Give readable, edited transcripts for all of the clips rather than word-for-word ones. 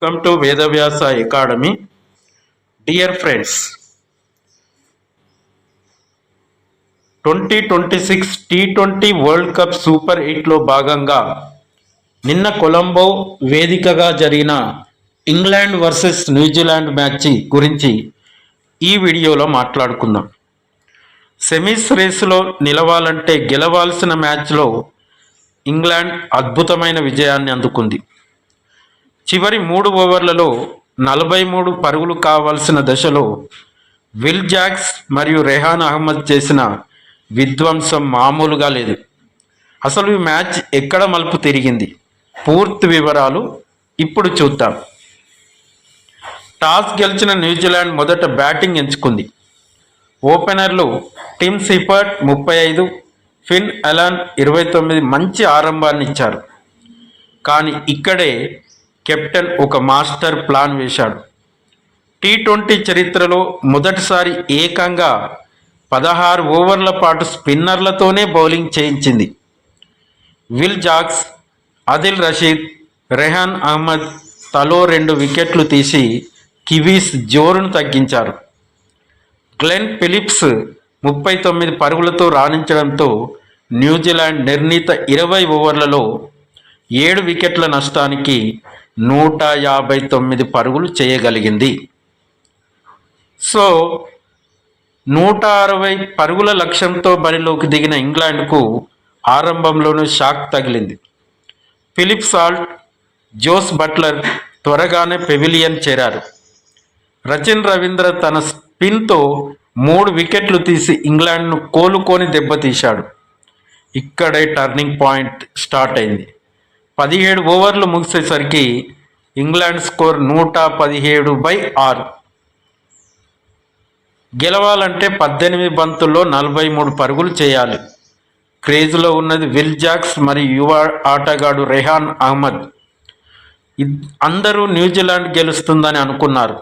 Welcome to Vedavyasa Academy. Dear friends, 2026 T20 world cup super 8లో భాగంగా నిన్న కొలంబో వేదికగా జరిగిన ఇంగ్లాండ్ వర్సెస్ న్యూజిలాండ్ మ్యాచ్ గురించి ఈ వీడియోలో మాట్లాడుకుందాం. సెమీస్ రేసులో నిలవాలంటే గెలవాల్సిన మ్యాచ్లో ఇంగ్లాండ్ అద్భుతమైన విజయాన్ని అందుకుంది. చివరి 3 ఓవర్లలో 43 పరుగులు కావాల్సిన దశలో విల్ జాక్స్ మరియు రెహాన్ అహ్మద్ చేసిన విధ్వంసం మామూలుగా లేదు. అసలు ఈ మ్యాచ్ ఎక్కడ మలుపు తిరిగింది? పూర్తి వివరాలు ఇప్పుడు చూద్దాం. టాస్ గెలిచిన న్యూజిలాండ్ మొదట బ్యాటింగ్ ఎంచుకుంది. ఓపెనర్లు టిమ్ సిఫర్ట్ 35, ఫిన్ అలన్ 29 మంచి ఆరంభాన్ని ఇచ్చారు. కానీ ఇక్కడే కెప్టెన్ ఒక మాస్టర్ ప్లాన్ వేశాడు. T20 చరిత్రలో మొదటిసారి ఏకంగా 16 ఓవర్ల పాటు స్పిన్నర్లతోనే బౌలింగ్ చేయించింది. విల్ జాక్స్, ఆదిల్ రషీద్, రెహాన్ అహ్మద్ తలో 2 వికెట్లు తీసి కివీస్ జోరును తగ్గించారు. గ్లెన్ ఫిలిప్స్ 39 పరుగులతో రాణించడంతో న్యూజిలాండ్ నిర్ణీత 20 ఓవర్లలో 7 వికెట్ల నష్టానికి 159 పరుగులు చేయగలిగింది. సో 160 పరుగుల లక్ష్యంతో బరిలోకి దిగిన ఇంగ్లాండ్కు ఆరంభంలోనే షాక్ తగిలింది. ఫిలిప్ సాల్ట్, జోస్ బట్లర్ త్వరగానే పెవిలియన్ చేరారు. రచిన్ రవీంద్ర తన స్పిన్తో 3 వికెట్లు తీసి ఇంగ్లాండ్ను కోలుకొని దెబ్బతీశాడు. ఇక్కడే టర్నింగ్ పాయింట్ స్టార్ట్ అయింది. 17 ఓవర్లు ముగిసేసరికి ఇంగ్లాండ్ స్కోర్ 117/6. గెలవాలంటే 18 బంతుల్లో 43 పరుగులు చేయాలి. క్రేజ్లో ఉన్నది విల్ జాక్స్ మరియు యువ ఆటగాడు రెహాన్ అహ్మద్. అందరూ న్యూజిలాండ్ గెలుస్తుందని అనుకున్నారు.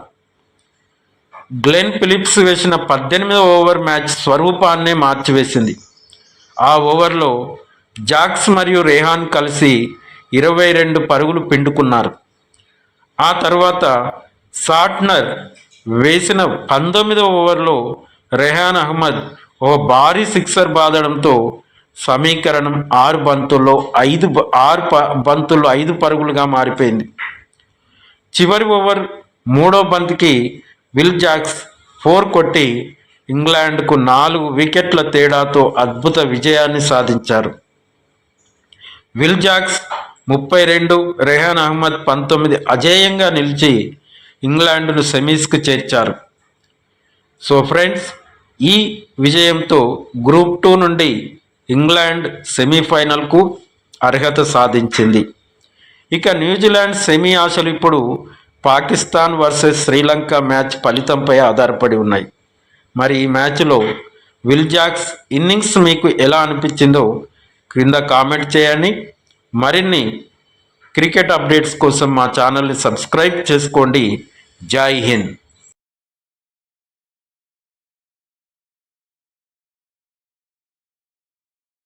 గ్లెన్ ఫిలిప్స్ వేసిన 18వ ఓవర్ మ్యాచ్ స్వరూపాన్నే మార్చివేసింది. ఆ ఓవర్లో జాక్స్ మరియు రెహాన్ కలిసి 22 పరుగులు పిండుకున్నారు. ఆ తర్వాత సాట్నర్ వేసిన 19వ ఓవర్లో రెహాన్ అహ్మద్ ఓ భారీ సిక్సర్ బాదడంతో సమీకరణం 6 బంతుల్లో 5 పరుగులుగా మారిపోయింది. చివరి ఓవర్ 3వ బంతికి విల్ జాక్స్ 4 కొట్టి ఇంగ్లాండ్కు 4 వికెట్ల తేడాతో అద్భుత విజయాన్ని సాధించారు. విల్ జాక్స్ 32, రెహాన్ అహ్మద్ 19 అజేయంగా నిలిచి ఇంగ్లాండ్ను సెమీస్కు చేర్చారు. సో ఫ్రెండ్స్, ఈ విజయంతో గ్రూప్ 2 నుండి ఇంగ్లాండ్ సెమీఫైనల్కు అర్హత సాధించింది. ఇక న్యూజిలాండ్ సెమీ ఆశలు ఇప్పుడు పాకిస్తాన్ వర్సెస్ శ్రీలంక మ్యాచ్ ఫలితంపై ఆధారపడి ఉన్నాయి. మరి ఈ మ్యాచ్లో విల్ జాక్స్ ఇన్నింగ్స్ మీకు ఎలా అనిపించిందో క్రింద కామెంట్ చేయండి. మరిన్ని క్రికెట్ అప్డేట్స్ కోసం మా ఛానల్ని సబ్స్క్రైబ్ చేసుకోండి. జై హింద్.